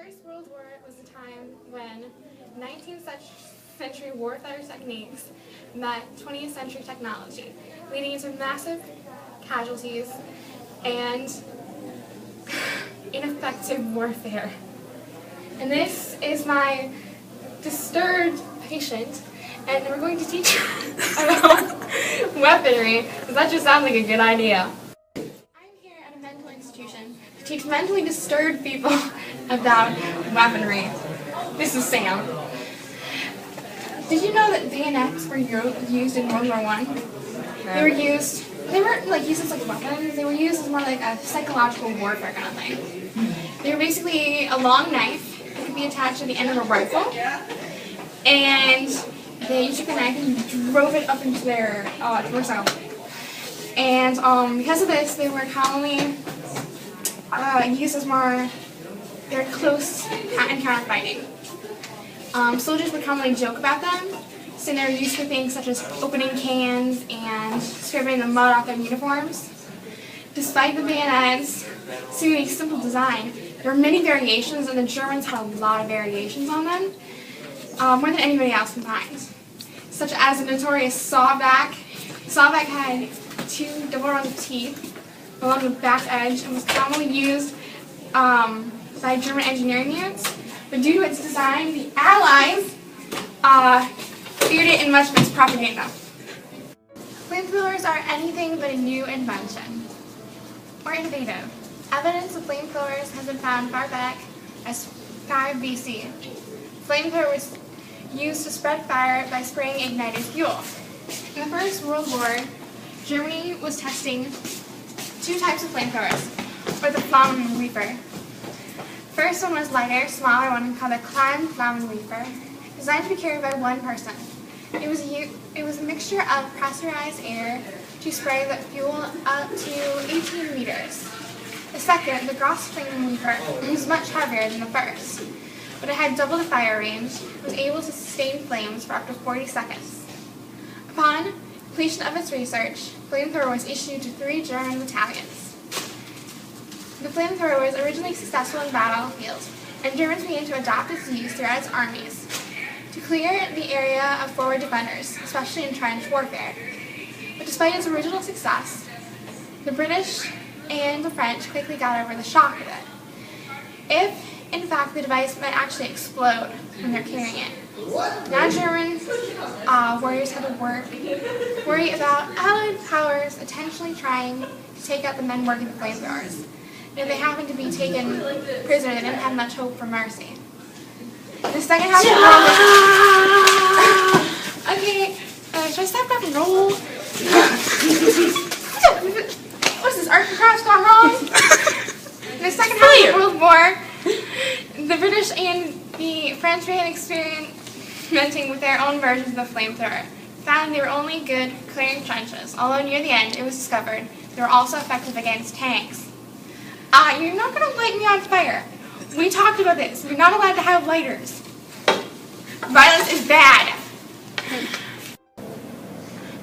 First World War was a time when 19th century warfare techniques met 20th century technology, leading to massive casualties and ineffective warfare. And this is my disturbed patient, and we're going to teach about weaponry, because that just sounds like a good idea. I'm here at a mental institution to teach mentally disturbed people about weaponry. This is Sam. Did you know that bayonets were used in World War I? They weren't like used as like weapons, they were used as more like a psychological warfare kind of thing. They were basically a long knife that could be attached to the end of a rifle, and you took the knife and you drove it up into their torso. And because of this, they were commonly used as more very close encounter fighting. Soldiers would commonly joke about them, so they were used for things such as opening cans and scraping the mud off their uniforms. Despite the bayonets' seemingly simple design, there were many variations, and the Germans had a lot of variations on them, more than anybody else combined. Such as the notorious sawback. Sawback had 2 double rows of teeth along the back edge and was commonly used by German engineering units, but due to its design, the Allies feared it in much of its propaganda. Flamethrowers are anything but a new invention, or innovative. Evidence of flamethrowers has been found far back as 5 BC. Flamethrowers used to spread fire by spraying ignited fuel. In the First World War, Germany was testing 2 types of flamethrowers, or the Flammenwerfer. First one was lighter, smaller one called the Klein Flammenwerfer, designed to be carried by 1 person. It was a mixture of pressurized air to spray the fuel up to 18 meters. The second, the Gross Flammenwerfer, was much heavier than the first, but it had double the fire range and was able to sustain flames for up to 40 seconds. Upon completion of its research, flamethrower was issued to 3 German battalions. The flamethrower was originally successful in battlefields, and Germans began to adopt its use throughout its armies to clear the area of forward defenders, especially in trench warfare. But despite its original success, the British and the French quickly got over the shock of it. If, in fact, the device might actually explode when they're carrying it. Now German warriors had to worry about Allied powers intentionally trying to take out the men working the flamethrowers. And if they happened to be taken prisoner, they didn't have much hope for mercy. In the second half of the world... Okay, should I stop rock and roll? What's this, art and crafts gone wrong? In the second half of the World War, the British and the French began experimenting with their own versions of the flamethrower. Found they were only good clearing trenches, although near the end it was discovered they were also effective against tanks. You're not going to light me on fire. We talked about this. You're not allowed to have lighters. Violence is bad.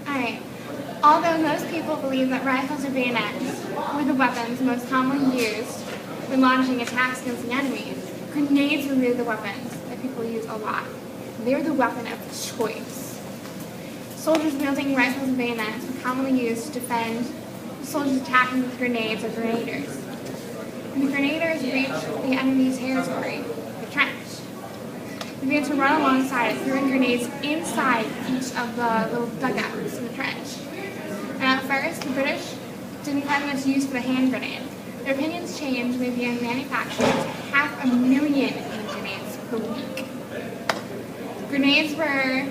Alright. Although most people believe that rifles or bayonets were the weapons most commonly used when launching attacks against the enemy, grenades were the weapons that people use a lot. They were the weapon of choice. Soldiers wielding rifles and bayonets were commonly used to defend soldiers attacking with grenades or grenaders. When the grenaders reached the enemy's territory, the trench, they began to run alongside it, throwing grenades inside each of the little dugouts in the trench. And at first, the British didn't find much use for the hand grenade. Their opinions changed when they began manufacturing 500,000 grenades per week. Grenades were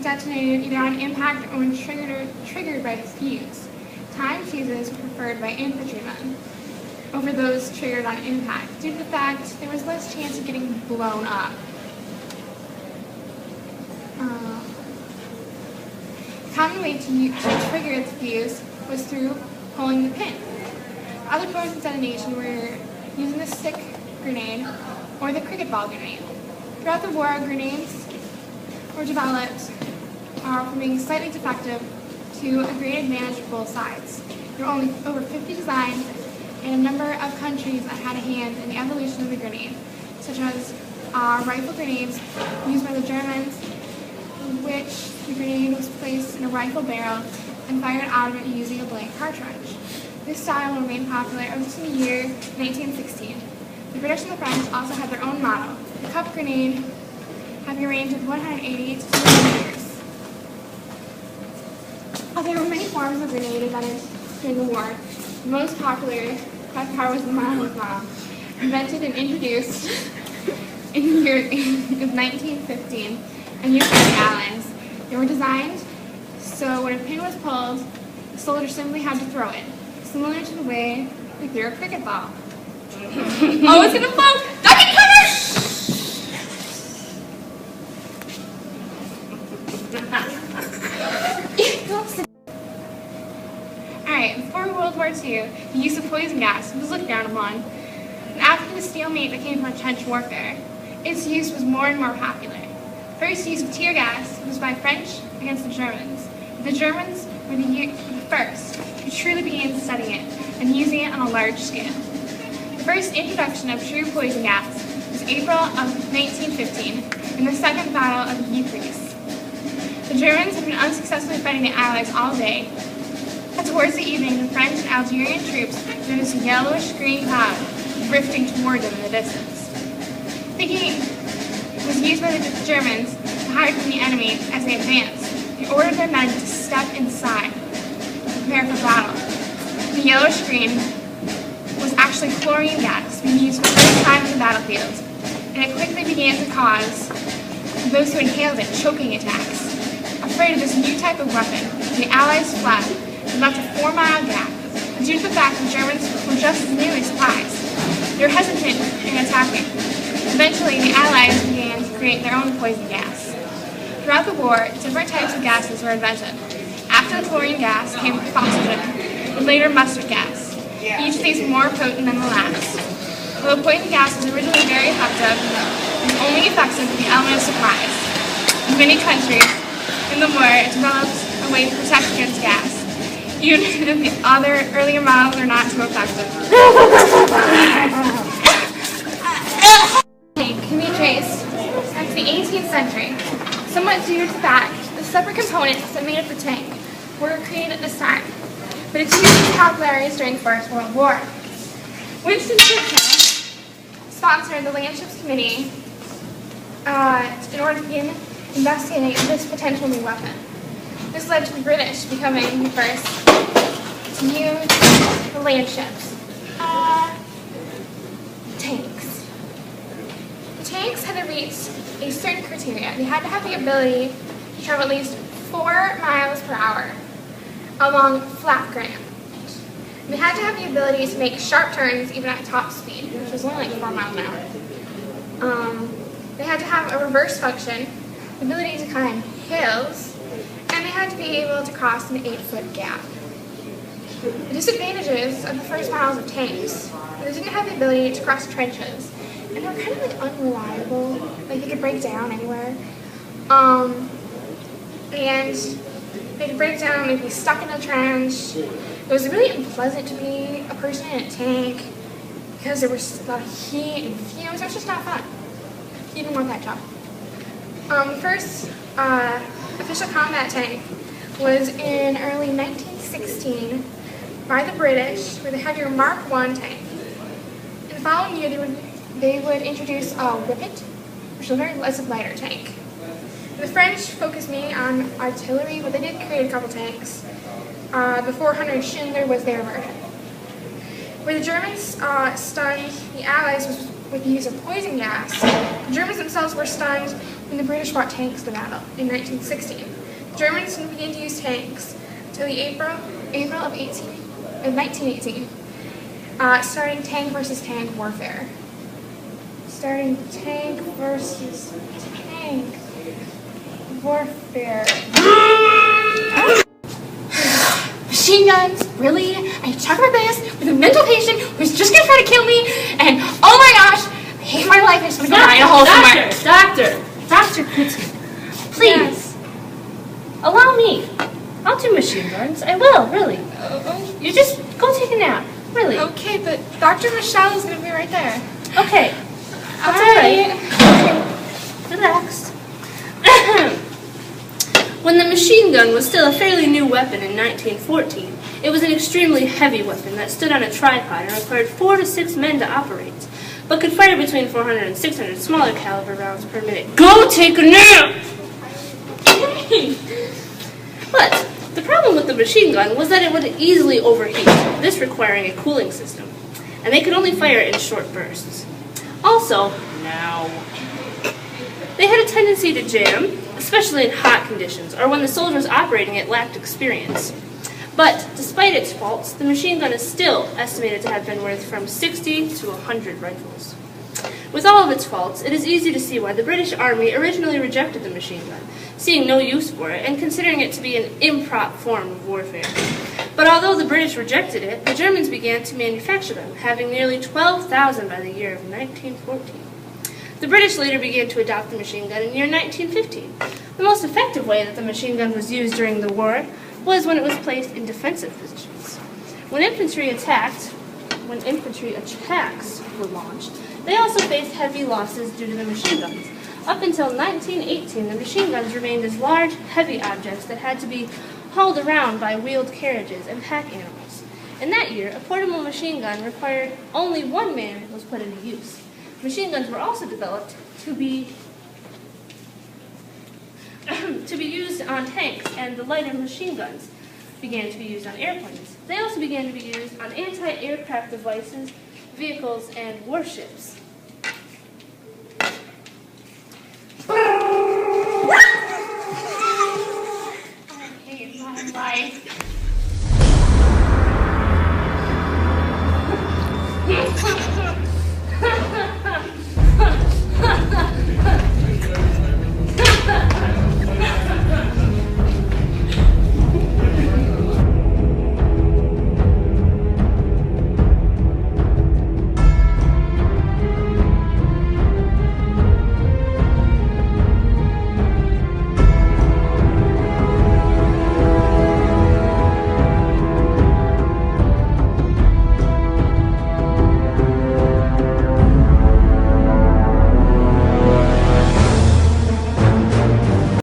detonated either on impact or when triggered by a fuse. Timed fuses were preferred by infantrymen over those triggered on impact, due to the fact there was less chance of getting blown up. The common way to trigger the fuse was through pulling the pin. Other forms of detonation were using the stick grenade or the cricket ball grenade. Throughout the war, grenades were developed from being slightly defective to a great advantage of both sides. There were only over 50 designs and a number of countries that had a hand in the evolution of the grenade. such as rifle grenades used by the Germans, in which the grenade was placed in a rifle barrel and fired out of it using a blank cartridge. This style remained popular until the year 1916. The British and the French also had their own model, the cup grenade, having a range of 180 to 200 meters. There were many forms of grenade invented during the war. The most popular by far was the Mile bomb, invented and introduced in the year of 1915 and used by the Allies. They were designed so when a pin was pulled, the soldier simply had to throw it, similar to the way we threw a cricket ball. Oh, it's gonna fall! Duck and cover! Alright, before World War II, the use of poison gas was looked down upon. And after the stalemate that came from trench warfare, its use was more and more popular. First use of tear gas was by French against the Germans. The Germans were the first to truly begin studying it and using it on a large scale. The first introduction of true poison gas was April of 1915 in the Second Battle of Ypres. The Germans had been unsuccessfully fighting the Allies all day, but towards the evening, the French and Algerian troops noticed a yellowish-green cloud drifting toward them in the distance. Thinking it was used by the Germans to hide from the enemy as they advanced, they ordered their men to step inside to prepare for battle. The yellowish-green was actually chlorine gas being used for the first time in the battlefield, and it quickly began to cause those who inhaled it choking attacks. Afraid of this new type of weapon, the Allies fled and left a 4-mile gap. Due to the fact that the Germans were just as nearly supplies, they were hesitant in attacking. Eventually, the Allies began to create their own poison gas. Throughout the war, different types of gases were invented. After the chlorine gas came oxygen, and later mustard gas. Each of these more potent than the last. Although poison gas was originally very effective, it was only effective with the element of surprise. In many countries in the war, it developed a way to protect against gas, even if the other earlier models are not too effective. Can be traced back to the 18th century, somewhat due to the fact the separate components that made up the tank were created at this time, but its use was popularized during the First World War. Winston Churchill sponsored the Land Ships Committee in order to begin investigating this potential new weapon. This led to the British becoming the first to use the land ships. Tanks. The tanks had to reach a certain criteria. They had to have the ability to travel at least 4 miles per hour along flat ground. They had to have the ability to make sharp turns even at top speed, which was only like 4 miles an hour. They had to have a reverse function, the ability to climb hills, and they had to be able to cross an 8-foot gap. The disadvantages of the first models of tanks, they didn't have the ability to cross trenches, and they were kind of like unreliable, like they could break down anywhere. And they could break down, they'd be stuck in a trench. It was really unpleasant to be a person in a tank because there was a lot of heat and fumes. It was just not fun. You didn't want that job. The first official combat tank was in early 1916 by the British with a heavier Mark I tank. In the following year, they would introduce a Whippet, which was a very lighter tank. The French focused mainly on artillery, but they did create a couple tanks. The 400 Schindler was their version. Where the Germans stunned the Allies with the use of poison gas, the Germans themselves were stunned when the British brought tanks to battle in 1916. The Germans didn't begin to use tanks until the April of 1918, starting tank versus tank warfare. Starting tank versus tank warfare. Machine guns? Really? I talk about this with a mental patient who's just gonna try to kill me, and oh my gosh, I hate my life, I just wanna go die in a hole somewhere. Dr. Kutzman, please, Yes. allow me. I'll do machine guns. I will, really. You just go take a nap, really. Okay, but Dr. Michelle is gonna be right there. Okay. That's all right. Relax. When the machine gun was still a fairly new weapon in 1914, it was an extremely heavy weapon that stood on a tripod and required 4 to 6 men to operate, but could fire between 400 and 600 smaller caliber rounds per minute. Go take a nap! But the problem with the machine gun was that it would easily overheat, this requiring a cooling system, and they could only fire in short bursts. Also, they had a tendency to jam, especially in hot conditions, or when the soldiers operating it lacked experience. But despite its faults, the machine gun is still estimated to have been worth from 60 to 100 rifles. With all of its faults, it is easy to see why the British Army originally rejected the machine gun, seeing no use for it and considering it to be an improper form of warfare. But although the British rejected it, the Germans began to manufacture them, having nearly 12,000 by the year of 1914. The British later began to adopt the machine gun in the year 1915. The most effective way that the machine gun was used during the war was when it was placed in defensive positions. When infantry attacks were launched, they also faced heavy losses due to the machine guns. Up until 1918, the machine guns remained as large, heavy objects that had to be hauled around by wheeled carriages and pack animals. In that year, a portable machine gun required only one man was put into use. Machine guns were also developed to be used on tanks, and the lighter machine guns began to be used on airplanes. They also began to be used on anti-aircraft devices, vehicles, and warships.